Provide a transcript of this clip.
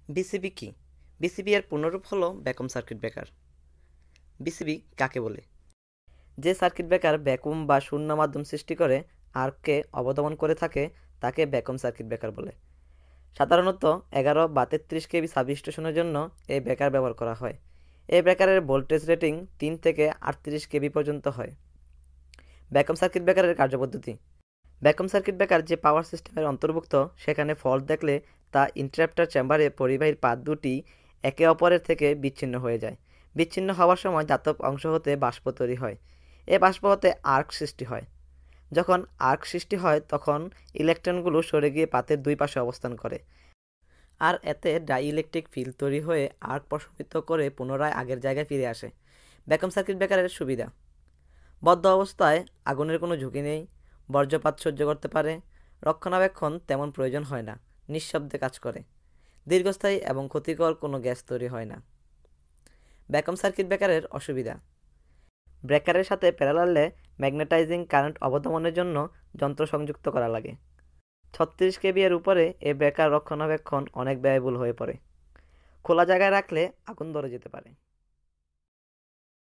BCB কি? BCB এর পূর্ণরূপ হলো ভ্যাকুয়াম সার্কিট ব্রেকার। বিসিবি কাকে বলে? যে সার্কিট ব্রেকার ভ্যাকুয়াম বা শূন্য মাধ্যম সৃষ্টি করে আর্ককে অবদমন করে থাকে তাকে ভ্যাকুয়াম সার্কিট ব্রেকার বলে। সাধারণত 11 বা 33 কেবি সাবস্টেশনের জন্য এই ব্রেকার ব্যবহার করা হয়। এই ব্রেকারের ভোল্টেজ রেটিং 3 থেকে 38 কেবি পর্যন্ত হয়। ভ্যাকুয়াম সার্কিট ব্রেকারের কার্যপদ্ধতি। ভ্যাকুয়াম সার্কিট ব্রেকার যে পাওয়ার সিস্টেমের অন্তর্ভুক্ত সেখানে ফল্ট দেখলে তা ইন্টারাপ্টার চেম্বারে পরিবাহীর পাত দুটি একে অপরের থেকে বিচ্ছিন্ন হয়ে যায়। বিচ্ছিন্ন হওয়ার সময় ধাতব অংশ হতে বাষ্প তৈরি হয়। এ বাষ্প হতে আর্ক সৃষ্টি হয়। যখন আর্ক সৃষ্টি হয় তখন ইলেকট্রনগুলো সরে গিয়ে পাতের দুই পাশে অবস্থান করে। আর এতে ডাইইলেকট্রিক ফিল্ড তৈরি হয়ে আর্ক প্রশমিত করে পুনরায় আগের জায়গায় ফিরে আসে। ভ্যাকুয়াম সার্কিট ব্রেকারের সুবিধা: বদ্ধ অবস্থায় আগুনের কোনো ঝুঁকি নেই, বর্জ্যপাত সহ্য করতে পারে, রক্ষণাবেক্ষণ তেমন প্রয়োজন হয় না, নিঃশব্দে কাজ করে, দীর্ঘস্থায়ী এবং ক্ষতিকর কোনো গ্যাস তৈরি হয় না। ভ্যাকুয়াম সার্কিট ব্রেকারের অসুবিধা: ব্রেকারের সাথে প্যারালালে ম্যাগনেটাইজিং কারেন্ট অবদমনের জন্য যন্ত্র সংযুক্ত করা লাগে। 36 কেবি এর উপরে এই ব্রেকার রক্ষণাবেক্ষণ অনেক ব্যয়বহুল হয়ে পড়ে। খোলা জায়গায় রাখলে আগুন ধরে যেতে পারে।